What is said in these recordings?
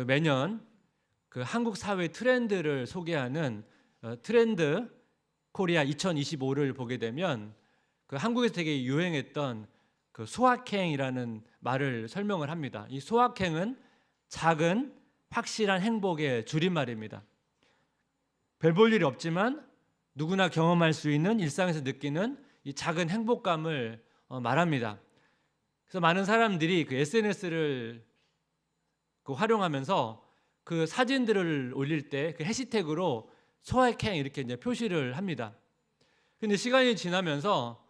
매년 한국 사회 트렌드를 소개하는 트렌드 코리아 2025를 보게 되면 한국에서 되게 유행했던 소확행이라는 말을 설명을 합니다. 이 소확행은 작은 확실한 행복의 줄임말입니다. 별 볼 일이 없지만 누구나 경험할 수 있는 일상에서 느끼는 이 작은 행복감을 말합니다. 그래서 많은 사람들이 SNS를 활용하면서 사진들을 올릴 때 해시태그로 소확행 이렇게 이제 표시를 합니다. 근데 시간이 지나면서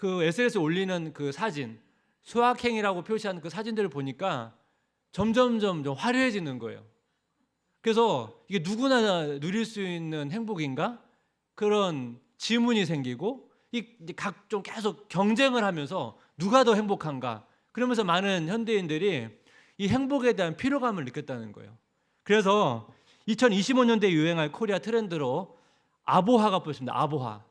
SNS에 올리는 사진, 소확행이라고 표시한 사진들을 보니까 점점점 좀 화려해지는 거예요. 그래서 이게 누구나 누릴 수 있는 행복인가? 그런 질문이 생기고 각종 계속 경쟁을 하면서 누가 더 행복한가? 그러면서 많은 현대인들이 이 행복에 대한 피로감을 느꼈다는 거예요. 그래서 2025년대에 유행할 코리아 트렌드로 아보하가 보였습니다. 아보하.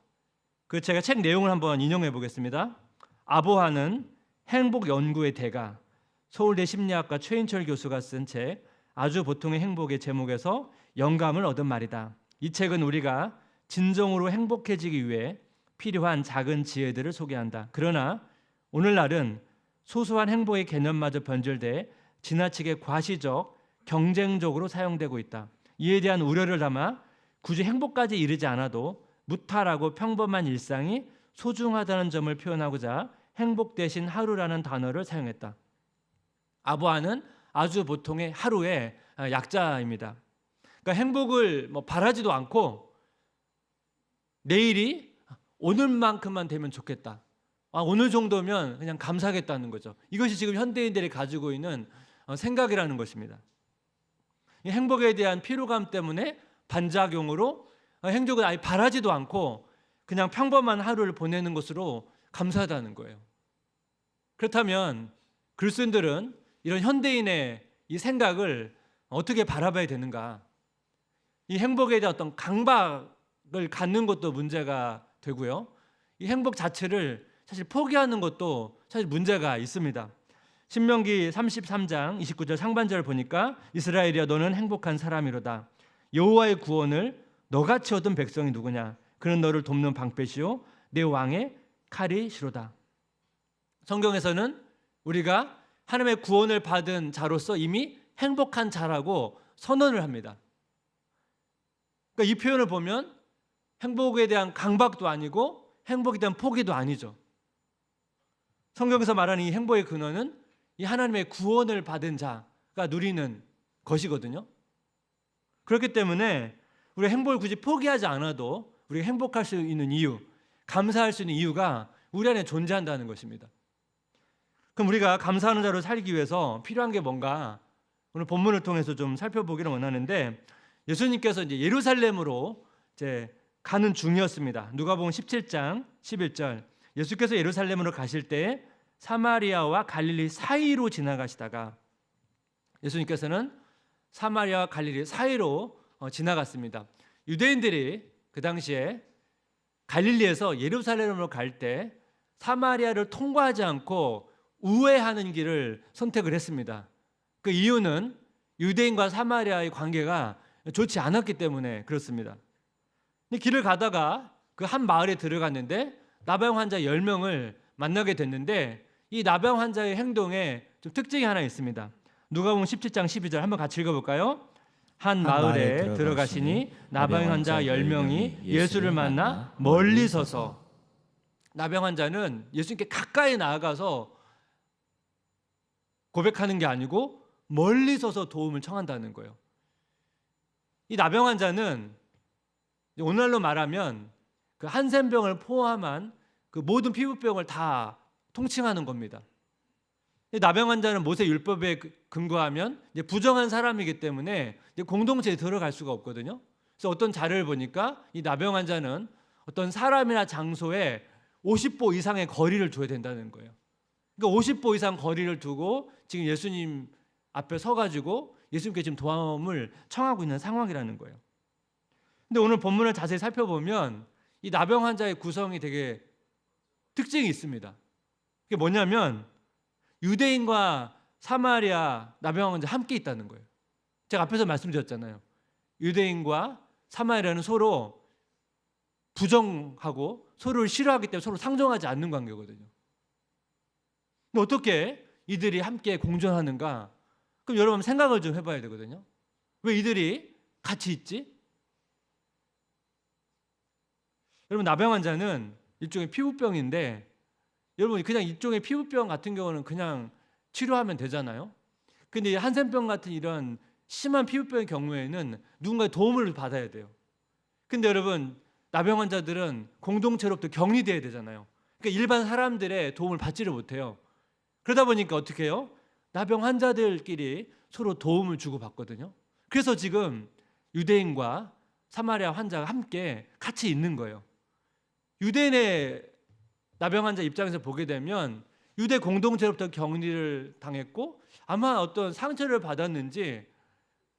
제가 책 내용을 한번 인용해 보겠습니다. 아보하는 행복 연구의 대가, 서울대 심리학과 최인철 교수가 쓴 책 아주 보통의 행복의 제목에서 영감을 얻은 말이다. 이 책은 우리가 진정으로 행복해지기 위해 필요한 작은 지혜들을 소개한다. 그러나 오늘날은 소소한 행복의 개념마저 변질돼 지나치게 과시적, 경쟁적으로 사용되고 있다. 이에 대한 우려를 담아 굳이 행복까지 이르지 않아도 무탈하고 평범한 일상이 소중하다는 점을 표현하고자 행복 대신 하루라는 단어를 사용했다. 아보하는 아주 보통의 하루의 약자입니다. 그러니까 행복을 바라지도 않고 내일이 오늘만큼만 되면 좋겠다. 오늘 정도면 그냥 감사하겠다는 거죠. 이것이 지금 현대인들이 가지고 있는 생각이라는 것입니다. 이 행복에 대한 피로감 때문에 반작용으로 행복을 아예 바라지도 않고 그냥 평범한 하루를 보내는 것으로 감사하다는 거예요. 그렇다면 글쓴들은 이런 현대인의 이 생각을 어떻게 바라봐야 되는가? 이 행복에 대한 어떤 강박을 갖는 것도 문제가 되고요. 이 행복 자체를 사실 포기하는 것도 사실 문제가 있습니다. 신명기 33장 29절 상반절을 보니까 이스라엘이여 너는 행복한 사람이로다. 여호와의 구원을 너같이 얻은 백성이 누구냐? 그는 너를 돕는 방패시오 내 왕의 칼이시로다. 성경에서는 우리가 하나님의 구원을 받은 자로서 이미 행복한 자라고 선언을 합니다. 그러니까 이 표현을 보면 행복에 대한 강박도 아니고 행복에 대한 포기도 아니죠. 성경에서 말하는 이 행복의 근원은 이 하나님의 구원을 받은 자가 누리는 것이거든요. 그렇기 때문에 우리가 행복을 굳이 포기하지 않아도 우리가 행복할 수 있는 이유, 감사할 수 있는 이유가 우리 안에 존재한다는 것입니다. 그럼 우리가 감사하는 자로 살기 위해서 필요한 게 뭔가 오늘 본문을 통해서 좀 살펴보기를 원하는데 예수님께서 이제 예루살렘으로 가는 중이었습니다. 누가복음 17장 11절 예수께서 예루살렘으로 가실 때 사마리아와 갈릴리 사이로 지나가시다가 예수님께서는 사마리아와 갈릴리 사이로 지나갔습니다. 유대인들이 그 당시에 갈릴리에서 예루살렘으로 갈 때 사마리아를 통과하지 않고 우회하는 길을 선택을 했습니다. 그 이유는 유대인과 사마리아의 관계가 좋지 않았기 때문에 그렇습니다. 길을 가다가 그 한 마을에 들어갔는데 나병 환자 10명을 만나게 됐는데 이 나병 환자의 행동에 좀 특징이 하나 있습니다. 누가복음 17장 12절 한번 같이 읽어볼까요? 한 마을에 들어가시니 나병 환자 10명이 예수를 만나 멀리 서서 나병 환자는 예수님께 가까이 나아가서 고백하는 게 아니고 멀리 서서 도움을 청한다는 거예요. 이 나병 환자는 오늘날로 말하면 한센병을 포함한 모든 피부병을 다 통칭하는 겁니다. 나병 환자는 모세 율법에 근거하면 이제 부정한 사람이기 때문에 이제 공동체에 들어갈 수가 없거든요. 그래서 어떤 자료를 보니까 이 나병 환자는 어떤 사람이나 장소에 50보 이상의 거리를 둬야 된다는 거예요. 그러니까 50보 이상 거리를 두고 지금 예수님 앞에 서가지고 예수님께 지금 도움을 청하고 있는 상황이라는 거예요. 근데 오늘 본문을 자세히 살펴보면 이 나병 환자의 구성이 되게 특징이 있습니다. 그게 뭐냐면 유대인과 사마리아 나병 환자 함께 있다는 거예요. 제가 앞에서 말씀드렸잖아요. 유대인과 사마리아는 서로 부정하고 서로를 싫어하기 때문에 서로 상종하지 않는 관계거든요. 근데 어떻게 이들이 함께 공존하는가? 그럼 여러분 생각을 좀 해봐야 되거든요. 왜 이들이 같이 있지? 여러분, 나병 환자는 일종의 피부병인데, 여러분 그냥 일종의 피부병 같은 경우는 그냥 치료하면 되잖아요. 근데 한센병 같은 이런 심한 피부병의 경우에는 누군가의 도움을 받아야 돼요. 근데 여러분, 나병 환자들은 공동체로부터 격리돼야 되잖아요. 그러니까 일반 사람들의 도움을 받지를 못해요. 그러다 보니까 어떻게 해요? 나병 환자들끼리 서로 도움을 주고받거든요. 그래서 지금 유대인과 사마리아 환자가 함께 같이 있는 거예요. 유대인의 나병 환자 입장에서 보게 되면 유대 공동체로부터 격리를 당했고 아마 어떤 상처를 받았는지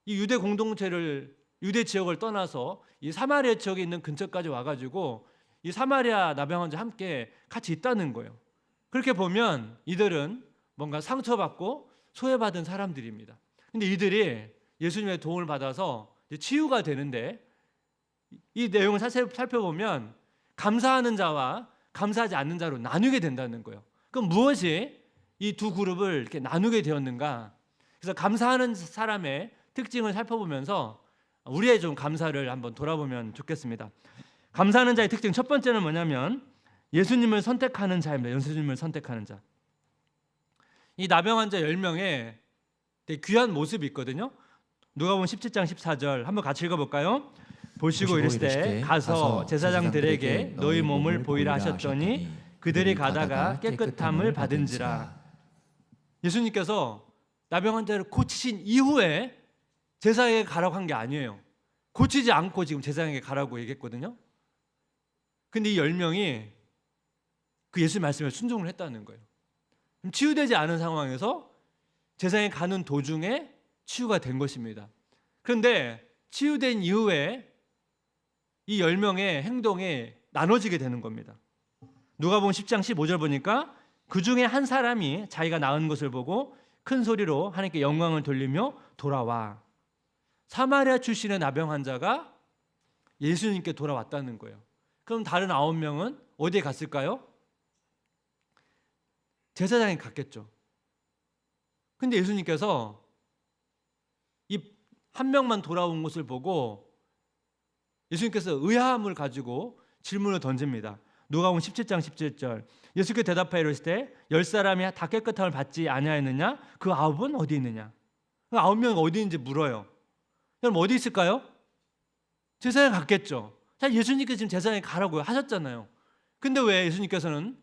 이 유대 공동체를, 유대 지역을 떠나서 이 사마리아 지역에 있는 근처까지 와가지고 이 사마리아 나병 환자 함께 같이 있다는 거예요. 그렇게 보면 이들은 뭔가 상처받고 소외받은 사람들입니다. 근데 이들이 예수님의 도움을 받아서 치유가 되는데, 이 내용을 살펴보면 감사하는 자와 감사하지 않는 자로 나누게 된다는 거예요. 그럼 무엇이 이 두 그룹을 이렇게 나누게 되었는가? 그래서 감사하는 사람의 특징을 살펴보면서 우리의 좀 감사를 한번 돌아보면 좋겠습니다. 감사하는 자의 특징 첫 번째는 뭐냐면 예수님을 선택하는 자입니다. 예수님을 선택하는 자. 이 나병 환자 10명의 되게 귀한 모습이 있거든요. 누가복음 17장 14절 한번 같이 읽어볼까요? 보시고 이르시되 가서 제사장들에게 너희 몸을 보이라 하셨더니 그들이 가다가 깨끗함을 받은지라. 예수님께서 나병 환자를 고치신 이후에 제사장에게 가라고 한 게 아니에요. 고치지 않고 지금 제사장에게 가라고 얘기했거든요. 근데 이 10명이 그 예수의 말씀에 순종을 했다는 거예요. 치유되지 않은 상황에서 제사장에 가는 도중에 치유가 된 것입니다. 그런데 치유된 이후에 이 10명의 행동이 나눠지게 되는 겁니다. 누가복음 10장 15절 보니까 그 중에 한 사람이 자기가 나은 것을 보고 큰 소리로 하나님께 영광을 돌리며 돌아와. 사마리아 출신의 나병 환자가 예수님께 돌아왔다는 거예요. 그럼 다른 9명은 어디에 갔을까요? 제사장에 갔겠죠. 근데 예수님께서 이 한 명만 돌아온 것을 보고 예수님께서 의아함을 가지고 질문을 던집니다. 누가복음 17장 17절. 예수께서 대답하여 이르시되 10사람이 다 깨끗함을 받지 아니하였느냐? 그 9은 어디 있느냐? 그 9명이 어디 있는지 물어요. 그럼 어디 있을까요? 제사장에 갔겠죠. 자, 예수님께서 지금 제사장에 가라고 하셨잖아요. 근데 왜 예수님께서는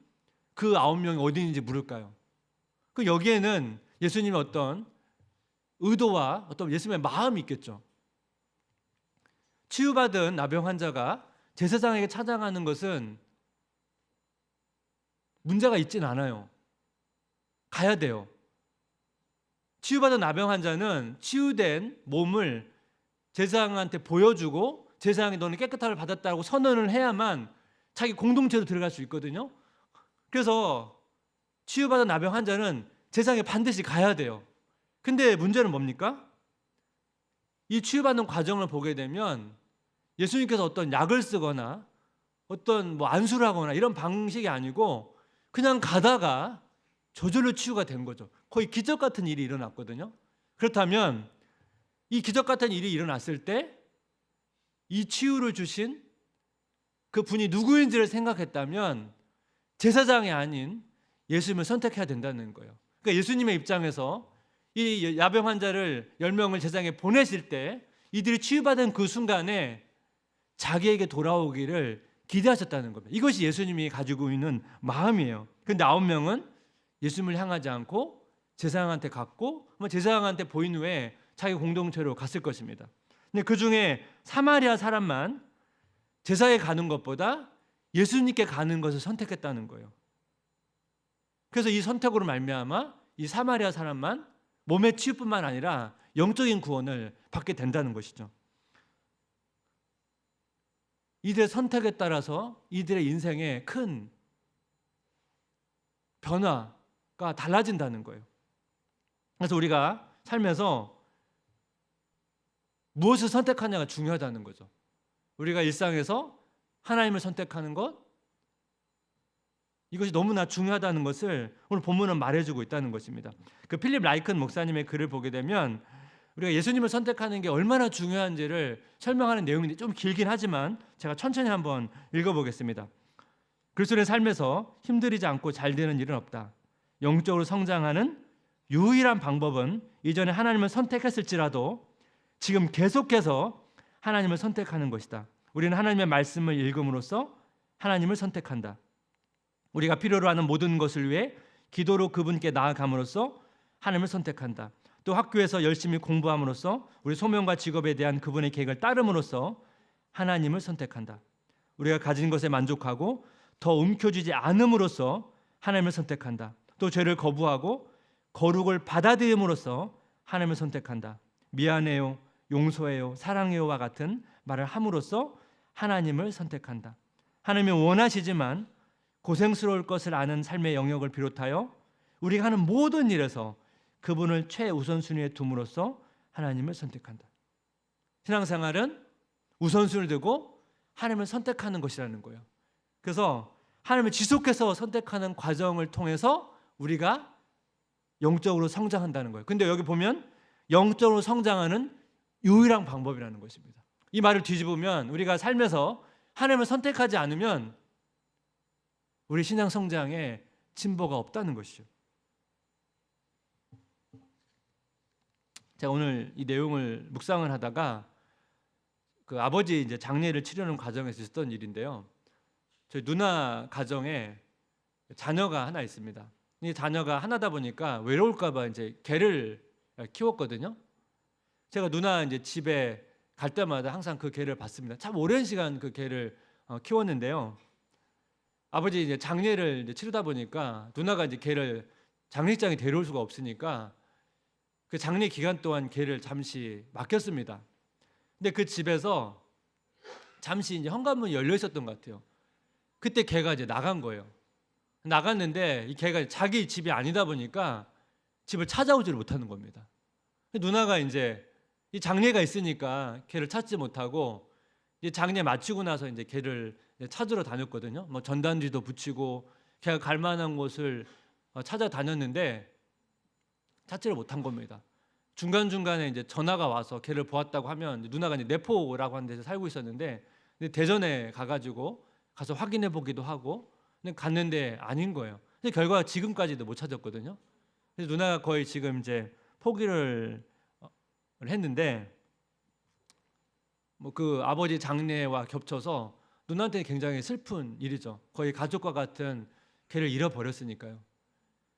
그 9명이 어디 있는지 물을까요? 그 여기에는 예수님의 어떤 의도와 어떤 예수님의 마음이 있겠죠. 치유받은 나병 환자가 제사장에게 찾아가는 것은 문제가 있진 않아요. 가야 돼요. 치유받은 나병 환자는 치유된 몸을 제사장한테 보여주고 제사장이 너는 깨끗함을 받았다고 선언을 해야만 자기 공동체로 들어갈 수 있거든요. 그래서 치유받은 나병 환자는 제사장에 반드시 가야 돼요. 근데 문제는 뭡니까? 이 치유받는 과정을 보게 되면 예수님께서 어떤 약을 쓰거나 어떤 안수를 하거나 이런 방식이 아니고 그냥 가다가 저절로 치유가 된 거죠. 거의 기적 같은 일이 일어났거든요. 그렇다면 이 기적 같은 일이 일어났을 때 이 치유를 주신 그 분이 누구인지를 생각했다면 제사장이 아닌 예수님을 선택해야 된다는 거예요. 그러니까 예수님의 입장에서 이 나병 환자를 10명을 제사장에 보내실 때 이들이 치유받은 그 순간에 자기에게 돌아오기를 기대하셨다는 겁니다. 이것이 예수님이 가지고 있는 마음이에요. 그런데 9명은 예수님을 향하지 않고 제사장한테 갔고 제사장한테 보인 후에 자기 공동체로 갔을 것입니다. 근데 그 중에 사마리아 사람만 제사에 가는 것보다 예수님께 가는 것을 선택했다는 거예요. 그래서 이 선택으로 말미암아 이 사마리아 사람만 몸의 치유뿐만 아니라 영적인 구원을 받게 된다는 것이죠. 이들의 선택에 따라서 이들의 인생에 큰 변화가 달라진다는 거예요. 그래서 우리가 살면서 무엇을 선택하냐가 중요하다는 거죠. 우리가 일상에서 하나님을 선택하는 것, 이것이 너무나 중요하다는 것을 오늘 본문은 말해주고 있다는 것입니다. 그 필립 라이큰 목사님의 글을 보게 되면 우리가 예수님을 선택하는 게 얼마나 중요한지를 설명하는 내용인데 좀 길긴 하지만 제가 천천히 한번 읽어보겠습니다. 그리스도의 삶에서 힘들이지 않고 잘 되는 일은 없다. 영적으로 성장하는 유일한 방법은 이전에 하나님을 선택했을지라도 지금 계속해서 하나님을 선택하는 것이다. 우리는 하나님의 말씀을 읽음으로써 하나님을 선택한다. 우리가 필요로 하는 모든 것을 위해 기도로 그분께 나아감으로써 하나님을 선택한다. 또 학교에서 열심히 공부함으로써 우리 소명과 직업에 대한 그분의 계획을 따름으로써 하나님을 선택한다. 우리가 가진 것에 만족하고 더 움켜쥐지 않음으로써 하나님을 선택한다. 또 죄를 거부하고 거룩을 받아들임으로써 하나님을 선택한다. 미안해요, 용서해요, 사랑해요와 같은 말을 함으로써 하나님을 선택한다. 하나님이 원하시지만 고생스러울 것을 아는 삶의 영역을 비롯하여 우리가 하는 모든 일에서 그분을 최우선순위에 둠으로써 하나님을 선택한다. 신앙생활은 우선순위를 두고 하나님을 선택하는 것이라는 거예요. 그래서 하나님을 지속해서 선택하는 과정을 통해서 우리가 영적으로 성장한다는 거예요. 근데 여기 보면 영적으로 성장하는 유일한 방법이라는 것입니다. 이 말을 뒤집으면 우리가 삶에서 하나님을 선택하지 않으면 우리 신앙 성장에 진보가 없다는 것이죠. 제가 오늘 이 내용을 묵상을 하다가 그 아버지 이제 장례를 치르는 과정에서 있었던 일인데요. 저희 누나 가정에 자녀가 하나 있습니다. 이 자녀가 하나다 보니까 외로울까봐 이제 개를 키웠거든요. 제가 누나 이제 집에 갈 때마다 항상 그 개를 봤습니다. 참 오랜 시간 그 개를 키웠는데요. 아버지 이제 장례를 이제 치르다 보니까 누나가 이제 개를 장례장에 데려올 수가 없으니까 그 장례 기간 동안 개를 잠시 맡겼습니다. 근데 그 집에서 잠시 이제 현관문이 열려 있었던 것 같아요. 그때 개가 이제 나간 거예요. 나갔는데 이 개가 자기 집이 아니다 보니까 집을 찾아오지를 못하는 겁니다. 누나가 이제 이 장례가 있으니까 개를 찾지 못하고 이제 장례 마치고 나서 이제 개를 찾으러 다녔거든요. 뭐 전단지도 붙이고 개가 갈 만한 곳을 찾아다녔는데 찾지를 못한 겁니다. 중간중간에 이제 전화가 와서 개를 보았다고 하면 누나가 이제 내포라고 하는 데서 살고 있었는데 대전에 가서 확인해 보기도 하고 근데 갔는데 아닌 거예요. 근데 결과가 지금까지도 못 찾았거든요. 그래서 누나가 거의 지금 이제 포기를 했는데 뭐 그 아버지 장례와 겹쳐서 누나한테 굉장히 슬픈 일이죠. 거의 가족과 같은 개를 잃어버렸으니까요.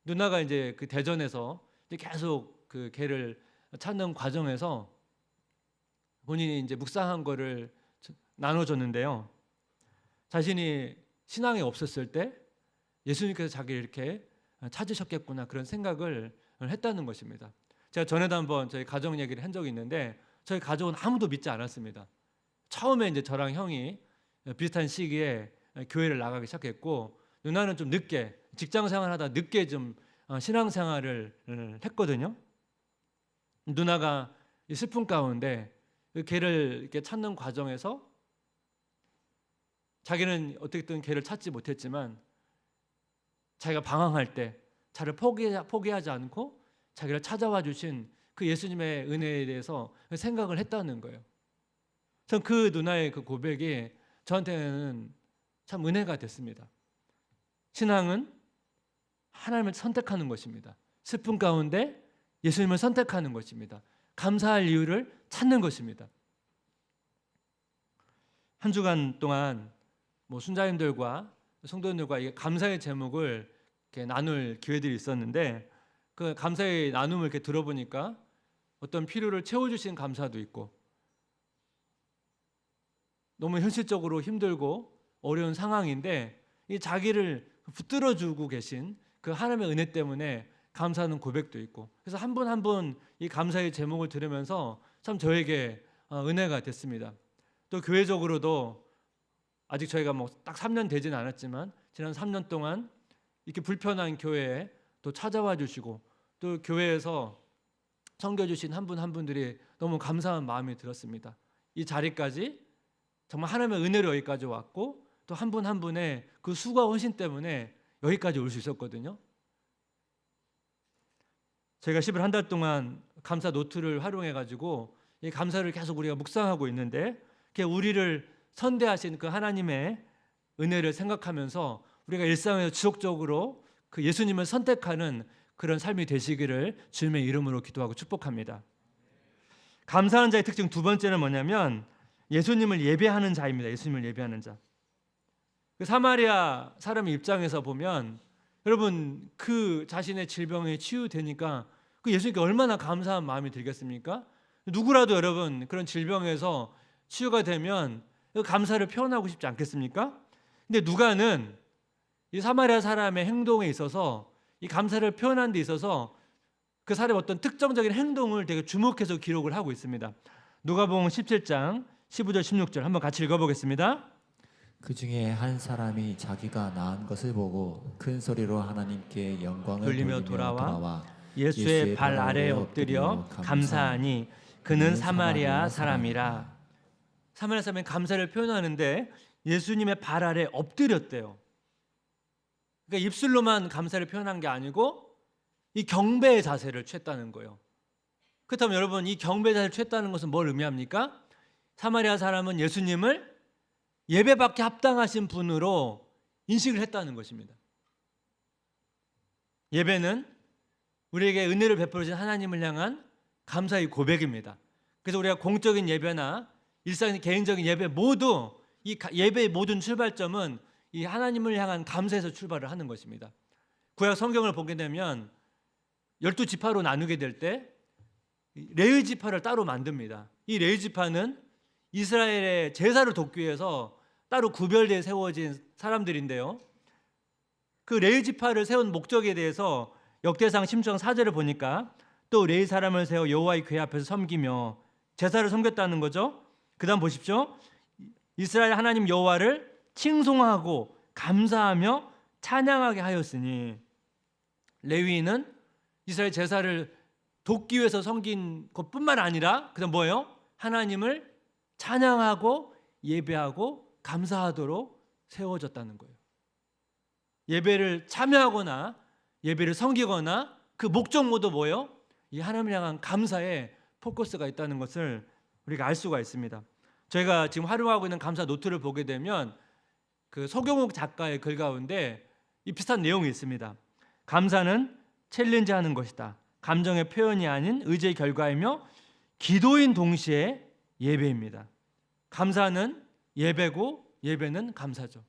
누나가 이제 그 대전에서 이제 계속 그 개를 찾는 과정에서 본인이 이제 묵상한 거를 나눠줬는데요. 자신이 신앙이 없었을 때 예수님께서 자기를 이렇게 찾으셨겠구나 그런 생각을 했다는 것입니다. 제가 전에도 한번 저희 가정 얘기를 한 적이 있는데 저희 가족은 아무도 믿지 않았습니다. 처음에 이제 저랑 형이 비슷한 시기에 교회를 나가기 시작했고 누나는 좀 늦게 직장 생활하다 늦게 좀 신앙생활을 했거든요. 누나가 이 슬픔 가운데 그 개를 이렇게 찾는 과정에서 자기는 어떻게든 개를 찾지 못했지만 자기가 방황할 때 자기를 포기하지 않고 자기를 찾아와 주신 그 예수님의 은혜에 대해서 생각을 했다는 거예요. 전 그 누나의 그 고백이 저한테는 참 은혜가 됐습니다. 신앙은 하나님을 선택하는 것입니다. 슬픔 가운데 예수님을 선택하는 것입니다. 감사할 이유를 찾는 것입니다. 한 주간 동안 뭐 순자님들과 성도님들과 감사의 제목을 이렇게 나눌 기회들이 있었는데 그 감사의 나눔을 이렇게 들어보니까 어떤 필요를 채워주신 감사도 있고 너무 현실적으로 힘들고 어려운 상황인데 이 자기를 붙들어주고 계신 그 하나님의 은혜 때문에 감사하는 고백도 있고 그래서 한 분 한 분 이 감사의 제목을 들으면서 참 저에게 은혜가 됐습니다. 또 교회적으로도 아직 저희가 뭐 딱 3년 되지는 않았지만 지난 3년 동안 이렇게 불편한 교회에 또 찾아와 주시고 또 교회에서 섬겨주신 한 분 한 분들이 너무 감사한 마음이 들었습니다. 이 자리까지 정말 하나님의 은혜로 여기까지 왔고 또 한 분 한 분의 그 수고와 헌신 때문에 여기까지 올 수 있었거든요. 저희가 10월 한 달 동안 감사 노트를 활용해 가지고 이 감사를 계속 우리가 묵상하고 있는데 우리를 선대하신 그 하나님의 은혜를 생각하면서 우리가 일상에서 지속적으로 그 예수님을 선택하는 그런 삶이 되시기를 주님의 이름으로 기도하고 축복합니다. 감사하는 자의 특징 두 번째는 뭐냐면 예수님을 예배하는 자입니다. 예수님을 예배하는 자. 그 사마리아 사람의 입장에서 보면 여러분 그 자신의 질병에 치유되니까 그 예수님께 얼마나 감사한 마음이 들겠습니까? 누구라도 여러분 그런 질병에서 치유가 되면 그 감사를 표현하고 싶지 않겠습니까? 근데 누가는 이 사마리아 사람의 행동에 있어서 이 감사를 표현하는 데 있어서 그 사람의 어떤 특정적인 행동을 되게 주목해서 기록을 하고 있습니다. 누가복음 17장 15절 16절 한번 같이 읽어보겠습니다. 그 중에 한 사람이 자기가 나은 것을 보고 큰 소리로 하나님께 영광을 돌리며 돌아와 예수의 발 아래에 엎드려 감사하니 그는 사마리아 사람이라. 사마리아 사람이 감사를 표현하는데 예수님의 발 아래 엎드렸대요. 그러니까 입술로만 감사를 표현한 게 아니고 이 경배의 자세를 취했다는 거예요. 그렇다면 여러분 이 경배의 자세를 취했다는 것은 뭘 의미합니까? 사마리아 사람은 예수님을 예배받기 합당하신 분으로 인식을 했다는 것입니다. 예배는 우리에게 은혜를 베풀어주신 하나님을 향한 감사의 고백입니다. 그래서 우리가 공적인 예배나 일상의 개인적인 예배 모두 이 예배의 모든 출발점은 이 하나님을 향한 감사에서 출발을 하는 것입니다. 구약 성경을 보게 되면 12지파로 나누게 될 때 레위 지파를 따로 만듭니다. 이 레위 지파는 이스라엘의 제사를 돕기 위해서 따로 구별되어 세워진 사람들인데요. 그 레위 지파를 세운 목적에 대해서 역대상 10장 4절을 보니까 또 레위 사람을 세워 여호와의 궤 앞에서 섬기며 제사를 섬겼다는 거죠. 그다음 보십시오. 이스라엘 하나님 여호와를 칭송하고 감사하며 찬양하게 하였으니 레위인은 이스라엘 제사를 돕기 위해서 섬긴 것뿐만 아니라 그다음 뭐예요? 하나님을 찬양하고 예배하고 감사하도록 세워졌다는 거예요. 예배를 참여하거나 예배를 섬기거나 그 목적 모두 뭐예요? 이 하나님을 향한 감사에 포커스가 있다는 것을 우리가 알 수가 있습니다. 저희가 지금 활용하고 있는 감사 노트를 보게 되면 그 소경욱 작가의 글 가운데 이 비슷한 내용이 있습니다. 감사는 챌린지하는 것이다. 감정의 표현이 아닌 의지의 결과이며 기도인 동시에 예배입니다. 감사는 예배고 예배는 감사죠.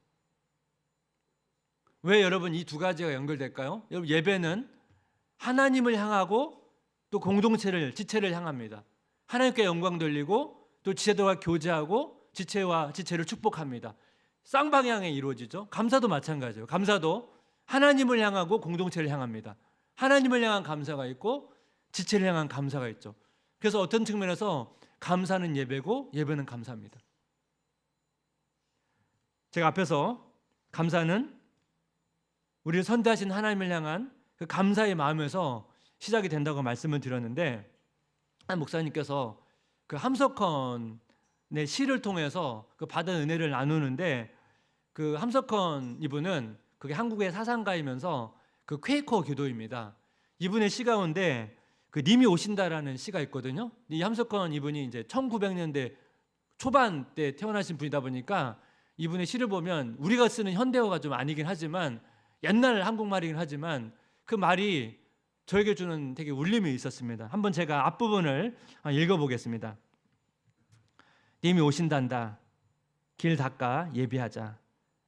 왜 여러분 이 두 가지가 연결될까요? 여러분 예배는 하나님을 향하고 또 공동체를 지체를 향합니다. 하나님께 영광 돌리고 또 지체들과 교제하고 지체와 지체를 축복합니다. 쌍방향에 이루어지죠. 감사도 마찬가지예요. 감사도 하나님을 향하고 공동체를 향합니다. 하나님을 향한 감사가 있고 지체를 향한 감사가 있죠. 그래서 어떤 측면에서 감사는 예배고 예배는 감사입니다. 제가 앞에서 감사는 우리를 선대하신 하나님을 향한 그 감사의 마음에서 시작이 된다고 말씀을 드렸는데 한 목사님께서 그 함석헌의 시를 통해서 그 받은 은혜를 나누는데 그 함석헌 이분은 그게 한국의 사상가이면서 그 퀘이커 기도입니다. 이분의 시 가운데 그 님이 오신다라는 시가 있거든요. 이 함석헌 이분이 이제 1900년대 초반 때 태어나신 분이다 보니까 이분의 시를 보면 우리가 쓰는 현대어가 좀 아니긴 하지만 옛날 한국말이긴 하지만 그 말이 저에게 주는 되게 울림이 있었습니다. 한번 제가 앞부분을 읽어보겠습니다. 님이 오신단다. 길 닦아 예비하자.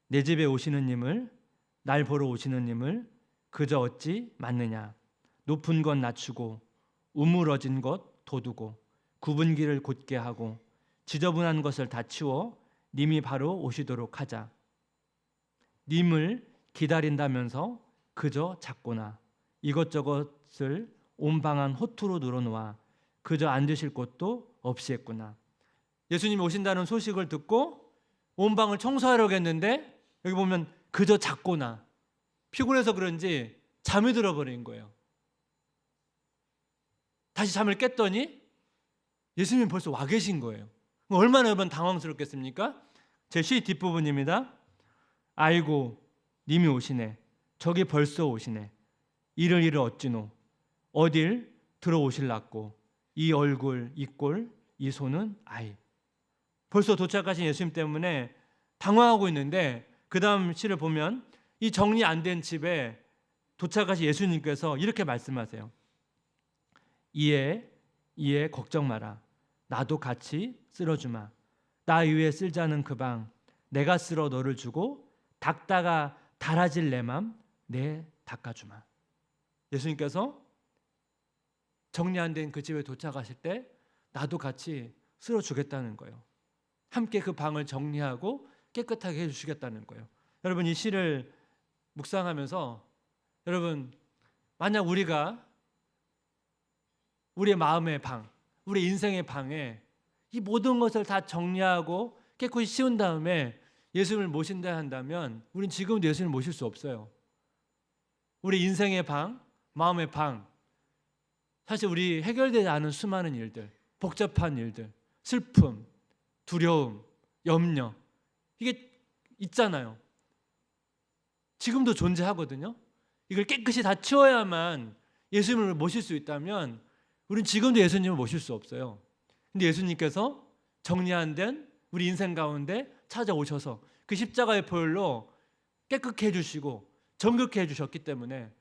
내 집에 오시는 님을 날 보러 오시는 님을 그저 어찌 맞느냐. 높은 것 낮추고 우물어진 것 돋우고 굽은 길을 곧게 하고 지저분한 것을 다 치워 님이 바로 오시도록 하자. 님을 기다린다면서 그저 찾거나 이것저것을 온방한 호투로 늘어놓아 그저 앉으실 곳도 없이 했구나. 예수님이 오신다는 소식을 듣고 온 방을 청소하려고 했는데 여기 보면 그저 잤거나 피곤해서 그런지 잠이 들어버린 거예요. 다시 잠을 깼더니 예수님이 벌써 와 계신 거예요. 얼마나 여러분 당황스럽겠습니까? 제 시 뒷부분입니다. 아이고 님이 오시네. 저기 벌써 오시네. 이를 어찌노. 어딜 들어오실랍고. 이 얼굴 이 꼴 이 손은 아이. 벌써 도착하신 예수님 때문에 당황하고 있는데 그 다음 시를 보면 이 정리 안 된 집에 도착하신 예수님께서 이렇게 말씀하세요. 이에 걱정 마라. 나도 같이 쓸어주마. 나 위에 쓸자는 그 방 내가 쓸어 너를 주고 닦다가 달아질 내 맘 내 닦아주마. 예수님께서 정리 안 된 그 집에 도착하실 때 나도 같이 쓸어주겠다는 거예요. 함께 그 방을 정리하고 깨끗하게 해주시겠다는 거예요. 여러분 이 시를 묵상하면서 여러분 만약 우리가 우리의 마음의 방, 우리 인생의 방에 이 모든 것을 다 정리하고 깨끗이 씌운 다음에 예수님을 모신다 한다면 우리는 지금도 예수님을 모실 수 없어요. 우리 인생의 방, 마음의 방, 사실 우리 해결되지 않은 수많은 일들, 복잡한 일들, 슬픔, 두려움, 염려 이게 있잖아요. 지금도 존재하거든요. 이걸 깨끗이 다 치워야만 예수님을 모실 수 있다면 우리는 지금도 예수님을 모실 수 없어요. 근데 예수님께서 정리 안 된 우리 인생 가운데 찾아오셔서 그 십자가의 보혈로 깨끗게 해주시고 정결케 해주셨기 때문에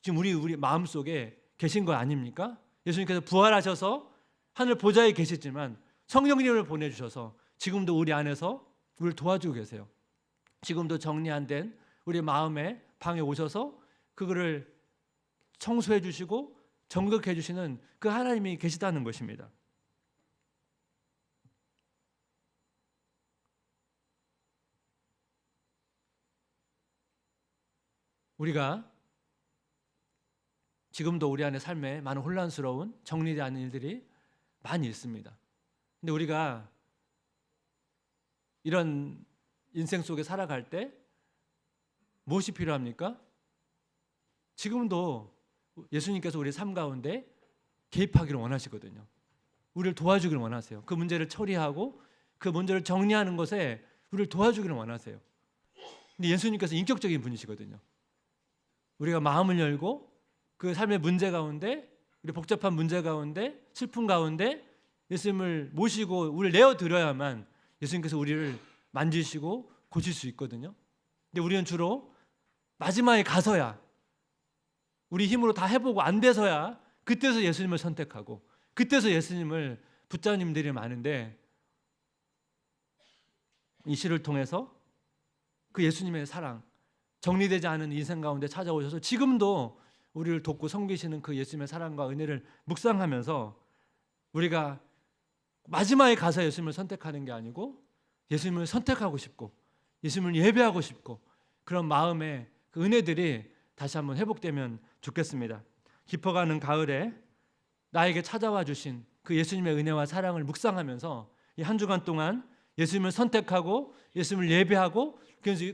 지금 우리 마음속에 계신 거 아닙니까? 예수님께서 부활하셔서 하늘 보좌에 계시지만 성령님을 보내주셔서 지금도 우리 안에서 우리를 도와주고 계세요. 지금도 정리 안 된 우리 마음의 방에 오셔서 그거를 청소해 주시고 정결케 해주시는 그 하나님이 계시다는 것입니다. 우리가 지금도 우리 안에 삶에 많은 혼란스러운 정리되지 않은 일들이 많이 있습니다. 근데 우리가 이런 인생 속에 살아갈 때 무엇이 필요합니까? 지금도 예수님께서 우리 삶 가운데 개입하기를 원하시거든요. 우리를 도와주기를 원하세요. 그 문제를 처리하고 그 문제를 정리하는 것에 우리를 도와주기를 원하세요. 근데 예수님께서 인격적인 분이시거든요. 우리가 마음을 열고 그 삶의 문제 가운데, 우리 복잡한 문제 가운데, 슬픔 가운데 예수님을 모시고 우리를 내어드려야만 예수님께서 우리를 만지시고 고칠 수 있거든요. 근데 우리는 주로 마지막에 가서야, 우리 힘으로 다 해보고 안 돼서야 그때서 예수님을 선택하고 그때서 예수님을 붙잡는 일들이 많은데, 이 시를 통해서 그 예수님의 사랑, 정리되지 않은 인생 가운데 찾아오셔서 지금도 우리를 돕고 섬기시는 그 예수님의 사랑과 은혜를 묵상하면서 우리가 마지막에 가서 예수님을 선택하는 게 아니고 예수님을 선택하고 싶고 예수님을 예배하고 싶고 그런 마음의 그 은혜들이 다시 한번 회복되면 좋겠습니다. 깊어가는 가을에 나에게 찾아와 주신 그 예수님의 은혜와 사랑을 묵상하면서 이 한 주간 동안 예수님을 선택하고 예수님을 예배하고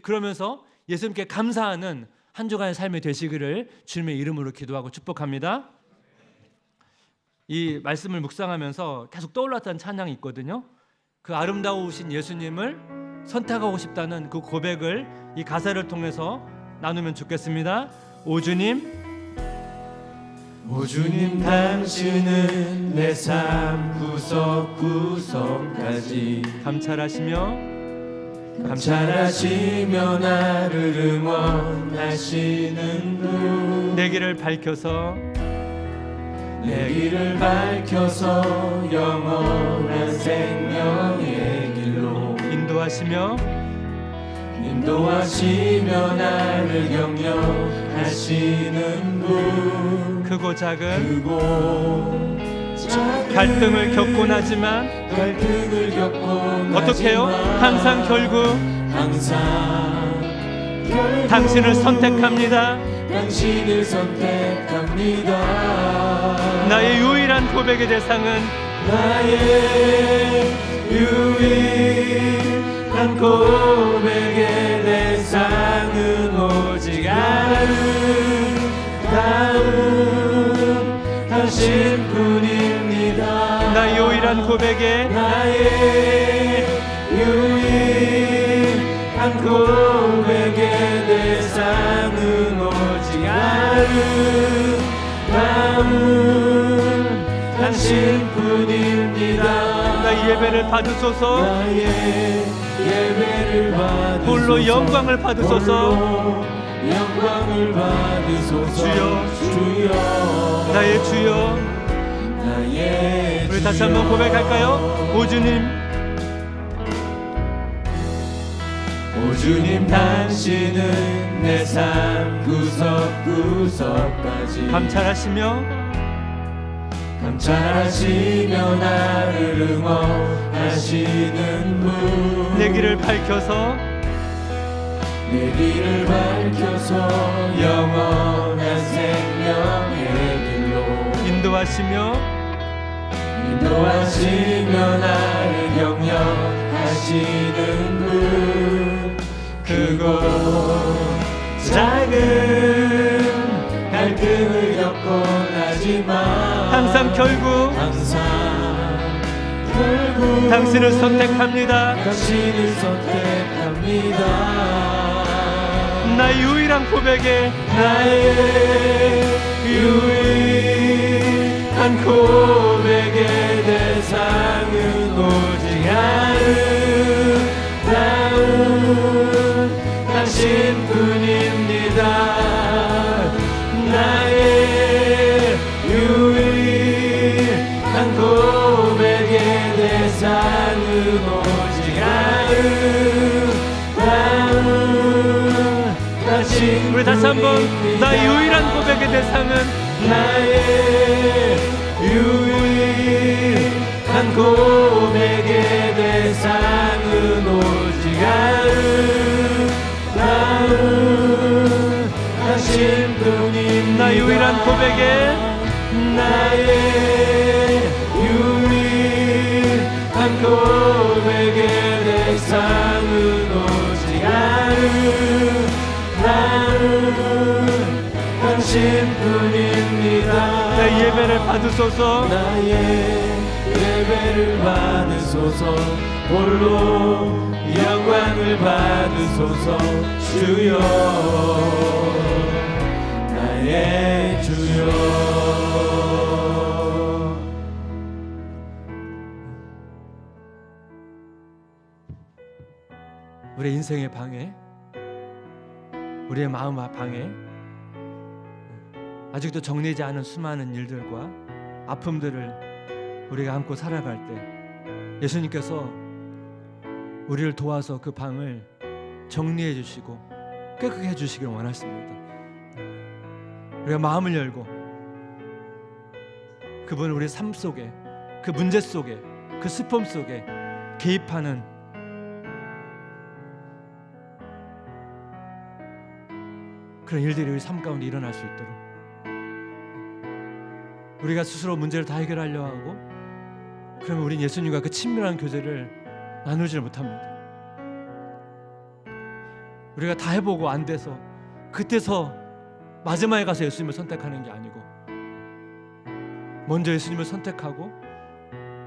그러면서 예수님께 감사하는 한 주간의 삶이 되시기를 주님의 이름으로 기도하고 축복합니다. 이 말씀을 묵상하면서 계속 떠올랐던 찬양이 있거든요. 그 아름다우신 예수님을 선택하고 싶다는 그 고백을 이 가사를 통해서 나누면 좋겠습니다. 오 주님 당신은 내 삶 구석구석까지 감찰하시며 나를 응원하시는 분, 내 길을 밝혀서 영원한 생명의 길로 인도하시며 나를 격려하시는 분, 크고 작은 갈등을 겪곤 하지만 어떻게 해요? 항상 결국 당신을 선택합니다. 나의 유일한 고백의 대상은 오직 아름다운 당신뿐이 유일한 고백에 나의 유일한 고백의 대상은 오직 아름다운 당신뿐입니다. 나의 예배를 받으소서. 나의 예배를 받으소서. 홀로 영광을 받으소서. 홀로 영광을 받으소서. 주여 나의 주여. 나의 우리 다시 한번 고백할까요? 오 주님, 오 주님, 당신은 내 삶 구석구석까지 감찰하시며 나를 응원하시는 분. 내 길을 밝혀서 영원한 생명의 길로 인도하시며 나를 격려하시는 분. 그곳 작은 갈등을 겪곤 하지만 항상 결국 당신을 선택합니다. 나의 유일한 고백에 나의 유일한 고백의 대상은 오직 아름다운 당신뿐입니다. 나의 유일한 고백의 대상은 오직 아름다운 우리 다시 한번 나의 유일한 고백의 대상은 나의 유일한 고백의 대상은 오직 아름다운 당신뿐입니다. 나의 유일한 고백에 나의 유일한 고백의 대상은 오직 당신뿐입니다. 나의 예배를 받으소서. 나의 예배를 받으소서. 홀로 영광을 받으소서. 주여 나의 주여. 우리의 인생의 방해, 우리의 마음 방해, 아직도 정리되지 않은 수많은 일들과 아픔들을 우리가 안고 살아갈 때 예수님께서 우리를 도와서 그 방을 정리해 주시고 깨끗하게 해 주시길 원하십니다. 우리가 마음을 열고 그분을 우리 삶 속에, 그 문제 속에, 그 슬픔 속에 개입하는 그런 일들이 우리 삶 가운데 일어날 수 있도록 우리가 스스로 문제를 다 해결하려 하고 그러면 우린 예수님과 그 친밀한 교제를 나누지를 못합니다. 우리가 다 해보고 안 돼서 그때서 마지막에 가서 예수님을 선택하는 게 아니고 먼저 예수님을 선택하고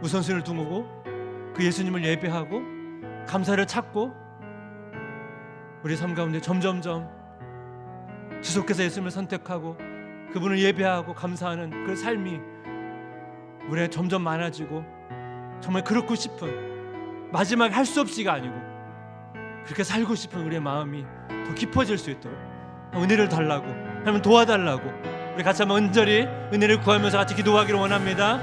우선순위를 두고 그 예수님을 예배하고 감사를 찾고 우리 삶 가운데 점점점 지속해서 예수님을 선택하고 그분을 예배하고 감사하는 그 삶이 우리의 점점 많아지고 정말 그렇고 싶은 마지막에 할 수 없이가 아니고 그렇게 살고 싶은 우리의 마음이 더 깊어질 수 있도록 은혜를 달라고 하나님 도와달라고 우리 같이 한번 은절히 은혜를 구하면서 같이 기도하기를 원합니다.